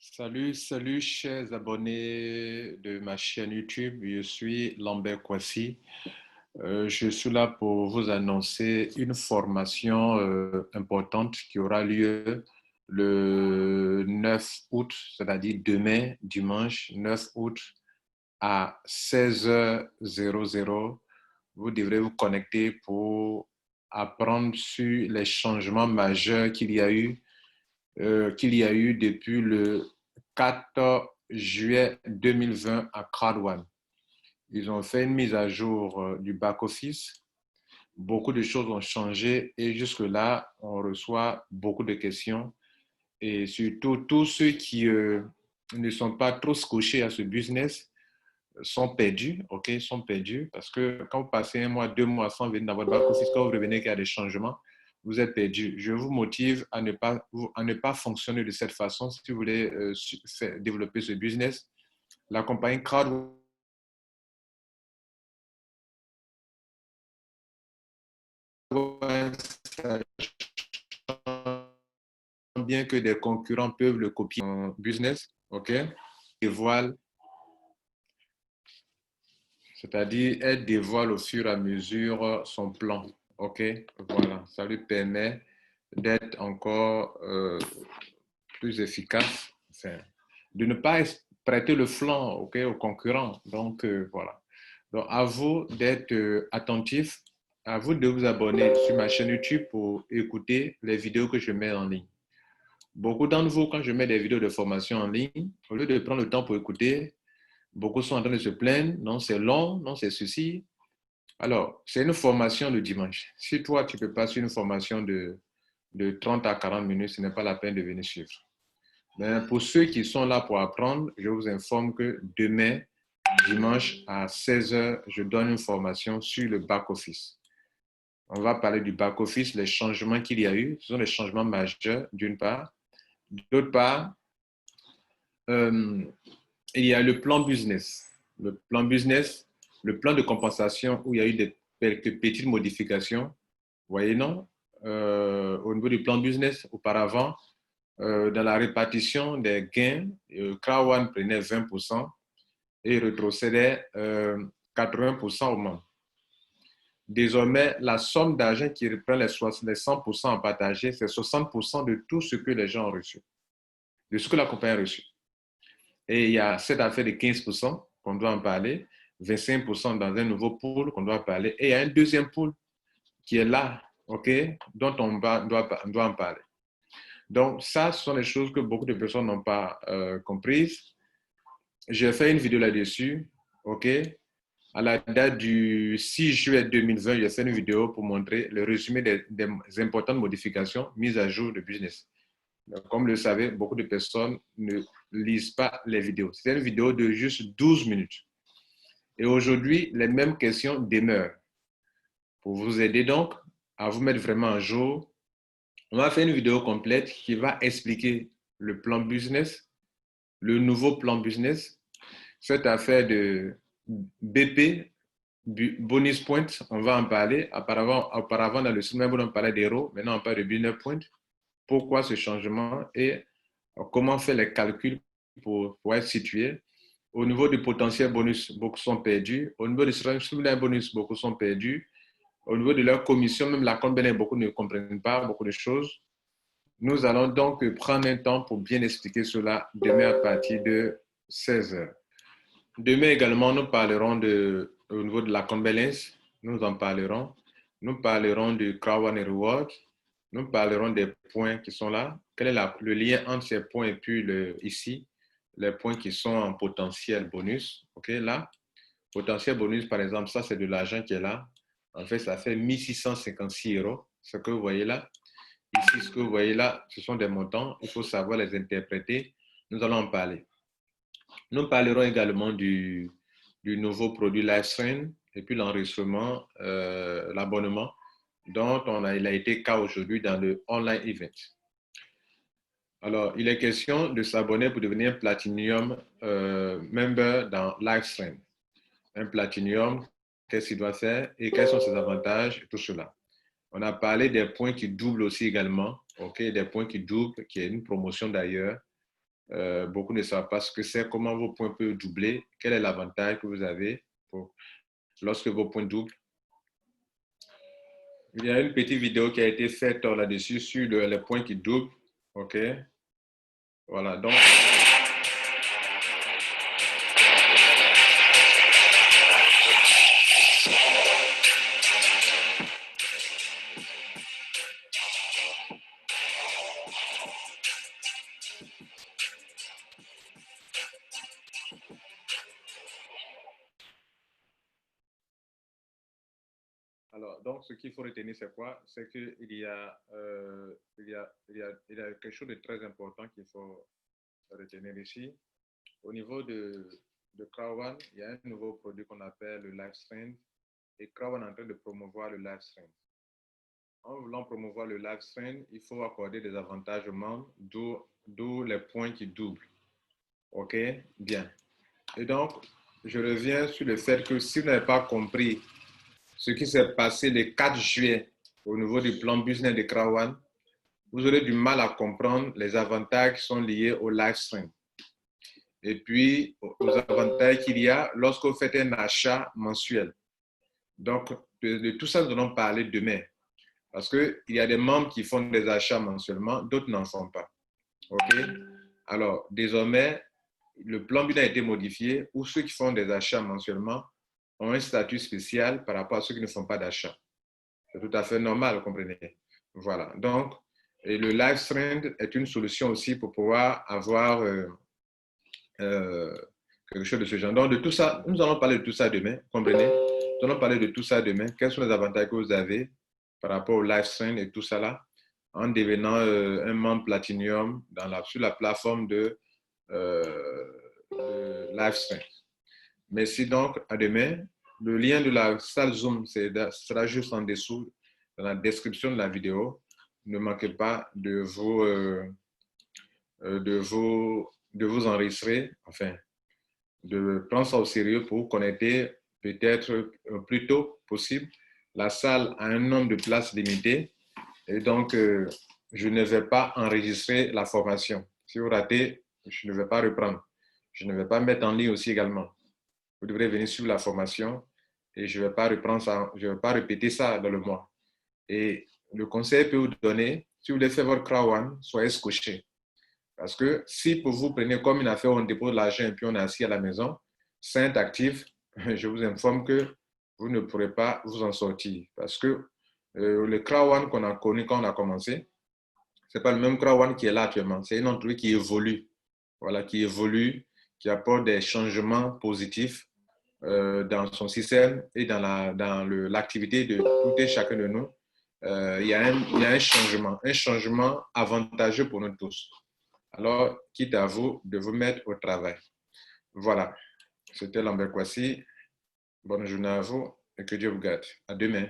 Salut, chers abonnés de ma chaîne YouTube. Je suis Lambert Kwasi. Je suis là pour vous annoncer une formation importante qui aura lieu le 9 août, c'est-à-dire demain, dimanche 9 août à 16h00. Vous devrez vous connecter pour apprendre sur les changements majeurs qu'il y a eu depuis le 4 juillet 2020 à CrowdOne. Ils ont fait une mise à jour du back-office. Beaucoup de choses ont changé et jusque-là, on reçoit beaucoup de questions. Et surtout, tous ceux qui ne sont pas trop scotchés à ce business sont perdus, ok, sont perdus parce que quand vous passez un mois, 2 mois sans venir dans votre back-office, quand vous revenez qu'il y a des changements, vous êtes perdu. Je vous motive à ne pas fonctionner de cette façon si vous voulez développer ce business. La compagnie Crowd bien que des concurrents peuvent le copier en business, ok, dévoile, c'est-à-dire elle dévoile au fur et à mesure son plan, ok, voilà, ça lui permet d'être encore plus efficace, enfin, de ne pas prêter le flanc, ok, aux concurrents. Donc, voilà. Donc, à vous d'être attentif, à vous de vous abonner sur ma chaîne YouTube pour écouter les vidéos que je mets en ligne. Beaucoup d'entre vous, quand je mets des vidéos de formation en ligne, au lieu de prendre le temps pour écouter, beaucoup sont en train de se plaindre, non, c'est long, non, c'est ceci. Alors, c'est une formation le dimanche. Si toi, tu peux passer une formation de 30 à 40 minutes, ce n'est pas la peine de venir suivre. Mais pour ceux qui sont là pour apprendre, je vous informe que demain, dimanche à 16h, je donne une formation sur le back-office. On va parler du back-office, les changements qu'il y a eu. Ce sont des changements majeurs, d'une part. D'autre part, euh, il y a le plan business. Le plan business, le plan de compensation où il y a eu quelques petites modifications. Vous voyez, non? Au niveau du plan business, auparavant, dans la répartition des gains, CrowdOne prenait 20% et retrocédait 80% aux membres. Désormais, la somme d'argent qui reprend les 100% en partagé, c'est 60% de tout ce que les gens ont reçu, de ce que la compagnie a reçu. Et il y a cette affaire de 15% qu'on doit en parler, 25% dans un nouveau pool qu'on doit parler, et il y a un deuxième pool qui est là, ok, dont doit en parler. Donc, ça, ce sont les choses que beaucoup de personnes n'ont pas comprises. J'ai fait une vidéo là-dessus, ok. À la date du 6 juillet 2020, j'ai fait une vidéo pour montrer le résumé des importantes modifications mises à jour de business. Donc, comme vous le savez, beaucoup de personnes ne lisent pas les vidéos. C'est une vidéo de juste 12 minutes. Et aujourd'hui, les mêmes questions demeurent. Pour vous aider donc à vous mettre vraiment à jour, on va faire une vidéo complète qui va expliquer le plan business, le nouveau plan business, cette affaire de BP, bonus point, on va en parler. Auparavant dans le semaine, on parlait d'euros, maintenant on parle de business point. Pourquoi ce changement et comment faire les calculs pour être situé. Au niveau du potentiel bonus, beaucoup sont perdus. Au niveau du bonus, beaucoup sont perdus. Au niveau de leur commission, même la compte, beaucoup ne comprennent pas beaucoup de choses. Nous allons donc prendre un temps pour bien expliquer cela demain à partir de 16h. Demain également, nous parlerons au niveau de la compte balance, nous en parlerons. Nous parlerons du CrowdOne et Reward. Nous parlerons des points qui sont là. Quel est le lien entre ces points et puis ici, les points qui sont en potentiel bonus. OK, là, potentiel bonus, par exemple, ça, c'est de l'argent qui est là. En fait, ça fait 1656 euros. Ce que vous voyez là. Ici, ce que vous voyez là, ce sont des montants. Il faut savoir les interpréter. Nous allons en parler. Nous parlerons également du nouveau produit LiveStream et puis l'enregistrement, l'abonnement dont il a été cas aujourd'hui dans le online event. Alors, il est question de s'abonner pour devenir Platinum member dans LiveStream. Un Platinum, qu'est-ce qu'il doit faire et quels sont ses avantages et tout cela. On a parlé des points qui doublent aussi également, ok, des points qui doublent, qui est une promotion d'ailleurs. beaucoup ne savent pas ce que c'est, comment vos points peuvent doubler, quel est l'avantage que vous avez lorsque vos points doublent. Il y a une petite vidéo qui a été faite là-dessus sur les points qui doublent. OK? Voilà, donc. Alors, donc, ce qu'il faut retenir, c'est quoi? C'est qu'il y a, il y a quelque chose de très important qu'il faut retenir ici. Au niveau de Crowd, il y a un nouveau produit qu'on appelle le live stream. Et Crowd est en train de promouvoir le live stream. En voulant promouvoir le live stream, il faut accorder des avantages aux membres, d'où les points qui doublent. OK? Bien. Et donc, je reviens sur le fait que si vous n'avez pas compris ce qui s'est passé le 4 juillet au niveau du plan business de Crowd, vous aurez du mal à comprendre les avantages qui sont liés au live stream. Et puis, aux avantages qu'il y a lorsque vous faites un achat mensuel. Donc, de tout ça, nous allons parler demain. Parce qu'il y a des membres qui font des achats mensuellement, d'autres n'en font pas. OK? Alors, désormais, le plan business a été modifié où ceux qui font des achats mensuellement ont un statut spécial par rapport à ceux qui ne font pas d'achat. C'est tout à fait normal, vous comprenez? Voilà. Donc, et le live stream est une solution aussi pour pouvoir avoir quelque chose de ce genre. Donc, de tout ça, nous allons parler de tout ça demain, comprenez? Nous allons parler de tout ça demain. Quels sont les avantages que vous avez par rapport au live stream et tout ça là, en devenant un membre Platinum sur la plateforme de live stream. Merci donc, à demain. Le lien de la salle Zoom sera juste en dessous dans la description de la vidéo. Ne manquez pas de vous enregistrer, enfin, de prendre ça au sérieux pour vous connecter peut-être plus tôt possible. La salle a un nombre de places limité et donc je ne vais pas enregistrer la formation. Si vous ratez, je ne vais pas reprendre. Je ne vais pas mettre en ligne aussi également. Vous devrez venir suivre la formation et je ne vais pas reprendre ça, je ne vais pas répéter ça dans le mois. Et le conseil peut vous donner, si vous voulez faire votre Crowd, soyez scotché. Parce que si pour vous prenez comme une affaire où on dépose de l'argent et puis on est assis à la maison, c'est actif, je vous informe que vous ne pourrez pas vous en sortir. Parce que le Crowd qu'on a connu quand on a commencé, ce n'est pas le même Crowd qui est là actuellement. C'est une entreprise qui évolue. Voilà, qui évolue, qui apporte des changements positifs dans son système et dans l'activité de tout et chacun de nous. Il y a un changement avantageux pour nous tous. Alors, quitte à vous de vous mettre au travail. Voilà, c'était Lambert Kwasi. Bonne journée à vous et que Dieu vous garde. À demain.